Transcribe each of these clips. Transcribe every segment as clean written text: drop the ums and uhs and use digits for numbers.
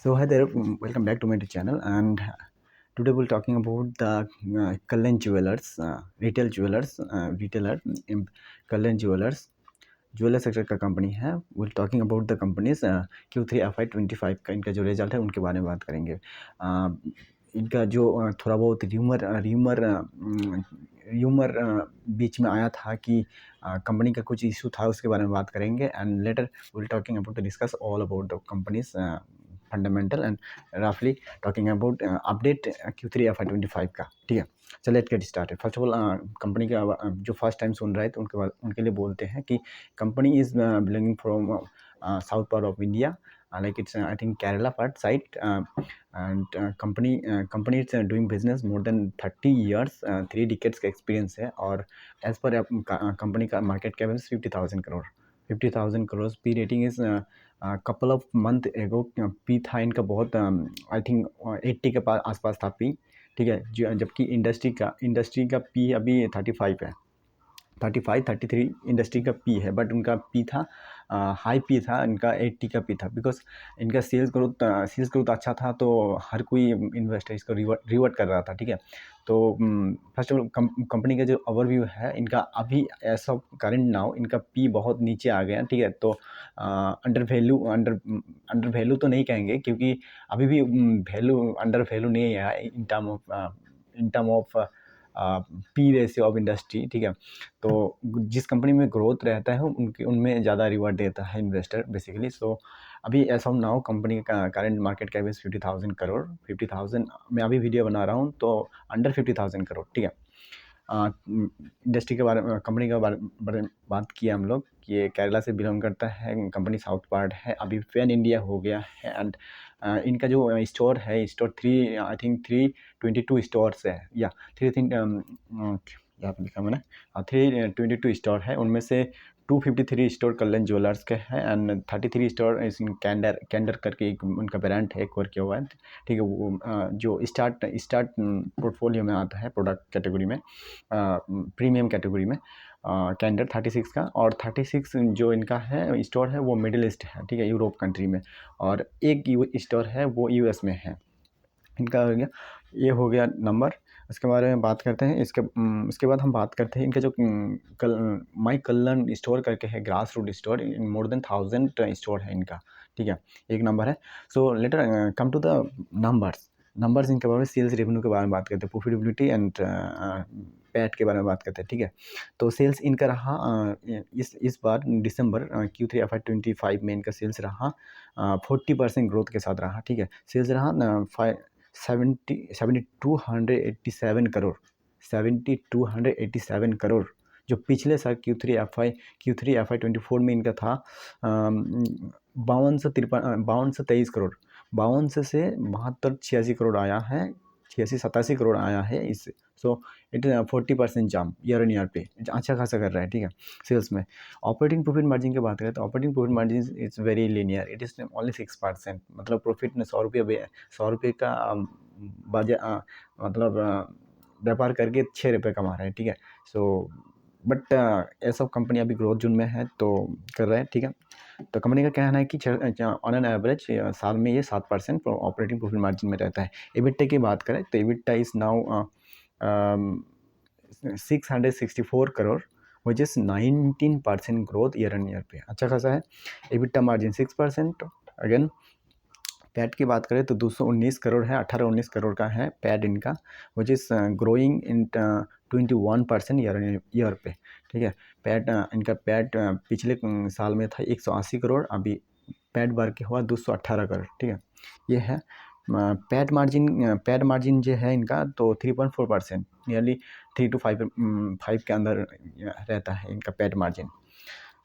So hi there, welcome back to my channel. And today we'll talking about the Kalyan Jewelers, retailer Kalyan Jewelers, jeweller sector का company है. Will talking about the companies Q3 FY25 का इनका जो result है उनके बारे में बात करेंगे. इनका जो थोड़ा बहुत र्यूमर बीच में आया था कि कंपनी का कुछ इशू था, उसके बारे में बात करेंगे. And later will talking about discuss all about the companies fundamental and रफली talking about update Q3 FY25 का. ठीक है, चलिए let's get started. First of all company का जो फर्स्ट टाइम सुन रहे थे उनके लिए बोलते हैं कि company is belonging from south part of India, like it's I think Kerala part side, and company is doing business more than 30 years, 3 decades का experience है. और as per कंपनी का market cap is 50,000 crore. P rating is couple of month ago P था इनका बहुत I think 80 के आसपास था P. ठीक है, जबकि इंडस्ट्री का P अभी 35 है, 33 इंडस्ट्री का पी है. बट उनका पी था हाई पी था, इनका 80 का पी था. बिकॉज इनका सेल्स ग्रोथ अच्छा था, तो हर कोई इन्वेस्टर इसको रिवर्ट कर रहा था. ठीक है, तो फर्स्ट ऑफ ऑल कंपनी का जो ओवरव्यू है इनका अभी एज ऑफ करेंट नाउ इनका पी बहुत नीचे आ गया. ठीक है, तो अंडर वैल्यू तो नहीं कहेंगे, क्योंकि अभी भी अंडर वैल्यू नहीं है in term of P ratio of industry. ठीक है, तो जिस कंपनी में ग्रोथ रहता है उनमें ज़्यादा रिवॉर्ड देता है इन्वेस्टर बेसिकली. सो अभी एज ऑफ नाउ कंपनी का current market cap is 50,000 crore. 50,000 मैं अभी वीडियो बना रहा हूँ तो अंडर 50,000 करोड़. ठीक है, इंडस्ट्री के बारे में कंपनी के बारे में बात किया हम लोग कि ये केरला से बिलोंग करता है. कंपनी साउथ पार्ट है, अभी पैन इंडिया हो गया है. एंड इनका जो स्टोर है, स्टोर 322 स्टोर्स है, या 322 स्टोर है. उनमें से 253 स्टोर कल्याण ज्वेलर्स के हैं एंड 33 स्टोर इस कैंडर करके एक उनका ब्रांड है, एक्वायर किया हुआ है. ठीक है, वो जो स्टार्ट पोर्टफोलियो में आता है प्रोडक्ट कैटेगरी में, प्रीमियम कैटेगरी में कैंडर 36 का. और 36 जो इनका है स्टोर है वो मिडिल ईस्ट है. ठीक है, यूरोप कंट्री में. और एक स्टोर है वो US में है. इनका हो गया, ये हो गया नंबर. इसके बारे में बात करते हैं. इसके बाद हम बात करते हैं इनका जो माई कल्याण स्टोर करके है, grass root store. More than 1000 store है इनका. ठीक है, एक नंबर है. So later come to the numbers इनके बारे में. सेल्स रेवेन्यू के बारे में बात करते हैं, प्रॉफिटेबिलिटी एंड पैट के बारे में बात करते हैं. ठीक है, तो सेल्स इनका रहा इस बार दिसंबर Q3 FY25 में इनका सेल्स रहा 40% ग्रोथ के साथ रहा. ठीक है, सेल्स रहा 7287 करोड़. 7287 करोड़, जो पिछले साल Q3 FY24 में इनका था 5223 करोड़. 52 से 72-86 करोड़ आया है, 86-87 करोड़ आया है इस. So it is 40% jump year on year पे, अच्छा खासा कर रहा है. ठीक है, सेल्स में. ऑपरेटिंग प्रॉफिट मार्जिन की बात करें तो operating profit margin is very linear. It is only 6%. मतलब प्रॉफिट में 100 रुपये का मतलब व्यापार करके 6 रुपये कमा रहे हैं. ठीक है, सो बट ऐसा कंपनी अभी ग्रोथ जोन में है तो कर रहे हैं. ठीक है, तो कंपनी का कहना है कि ऑन एन एवरेज साल में ये 7% ऑपरेटिंग प्रॉफिट मार्जिन में रहता है. EBITDA की बात करें तो EBITDA is now 664 crore, which is 19% growth year on year पे, अच्छा खासा है. EBITDA margin 6%. अगेन पैट की बात करें तो 219 करोड़ है, 18-19 करोड़ का है पैट इनका, which is growing in 21% year पे. ठीक है, पैट इनका पैट पिछले साल में था 180 करोड़, अभी पैट बढ़ के हुआ 218 करोड़. ठीक है, ये है पैट मार्जिन जो है इनका तो 3.4%, नियरली 3 to 5 के अंदर रहता है इनका पैट मार्जिन.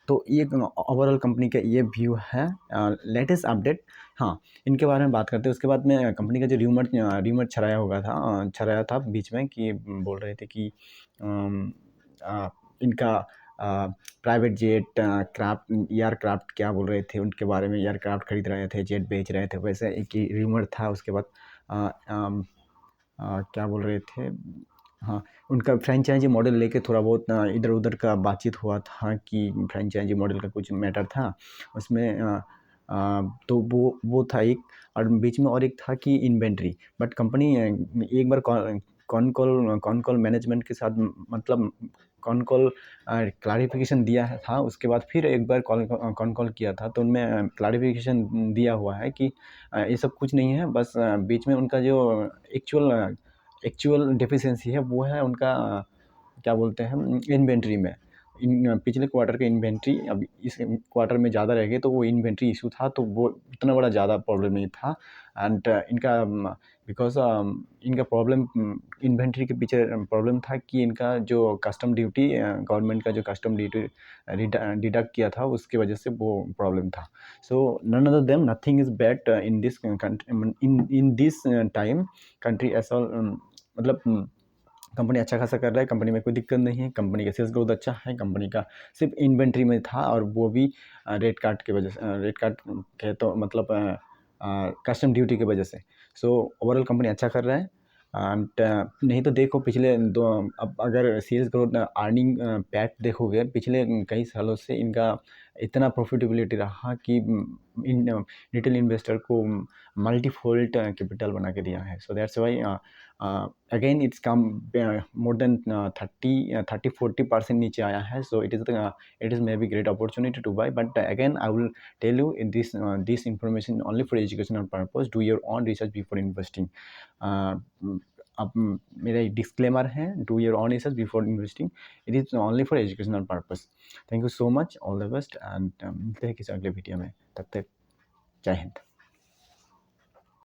तो ये ओवरऑल कंपनी का ये व्यू है. लेटेस्ट अपडेट, हाँ, इनके बारे में बात करते हैं. उसके बाद में कंपनी का जो र्यूमर छराया था बीच में, कि बोल रहे थे कि इनका प्राइवेट जेट एयरक्राफ्ट क्या बोल रहे थे उनके बारे में, एयरक्राफ्ट खरीद रहे थे, जेट बेच रहे थे, वैसे एक ही र्यूमर था. उसके बाद क्या बोल रहे थे, हाँ, उनका फ्रेंचाइजी मॉडल लेके थोड़ा बहुत इधर उधर का बातचीत हुआ था कि फ्रेंचाइजी मॉडल का कुछ मैटर था उसमें. तो वो था एक। और बीच में और एक था कि इन्वेंट्री, बट कंपनी एक बार कॉन कॉल मैनेजमेंट के साथ, मतलब कॉन कॉल क्लैरिफिकेशन दिया है था, उसके बाद फिर एक बार कॉन कॉल किया था, तो उनमें क्लैरिफिकेशन दिया हुआ है कि ये सब कुछ नहीं है, बस बीच में उनका जो एक्चुअल एक्चुअल डेफिशिएंसी है वो है उनका क्या बोलते हैं, इन्वेंट्री में। इन पिछले क्वार्टर के इन्वेंट्री अब इस क्वार्टर में ज़्यादा रह गए, तो वो इन्वेंट्री इशू था, तो वो उतना बड़ा ज़्यादा प्रॉब्लम नहीं था। एंड इनका बिकॉज इनका प्रॉब्लम इन्वेंट्री के पीछे प्रॉब्लम था कि इनका जो कस्टम ड्यूटी, गवर्नमेंट का जो कस्टम ड्यूटी डिडक्ट किया था, उसकी वजह से वो प्रॉब्लम था। So none other them nothing is bad in this in this time country as all. मतलब कंपनी अच्छा खासा कर रहा है, कंपनी में कोई दिक्कत नहीं है, कंपनी का सेल्स ग्रोथ अच्छा है, कंपनी का सिर्फ इन्वेंट्री में था, और वो भी रेट कार्ड की वजह से, रेट कार्ड के तो मतलब कस्टम ड्यूटी की वजह से। सो ओवरऑल कंपनी अच्छा कर रहा है। एंड नहीं तो देखो पिछले दो, अब अगर सेल्स ग्रोथ अर्निंग पैट देखोगे पिछले कई सालों से इनका इतना प्रॉफिटेबिलिटी रहा कि इन रिटेल इन्वेस्टर को मल्टीफोल्ड कैपिटल बना के दिया है। So that's why again it's come more than 30-40% नीचे आया है। So it is may be great opportunity to buy, but again I will tell you in this information only for educational purpose, do your own research before investing. अब मेरा disclaimer है, do your own research before investing, it is only for educational purpose. Thank you so much, all the best, and मिलते हैं किसी अगले video में, तब तक जय हिंद।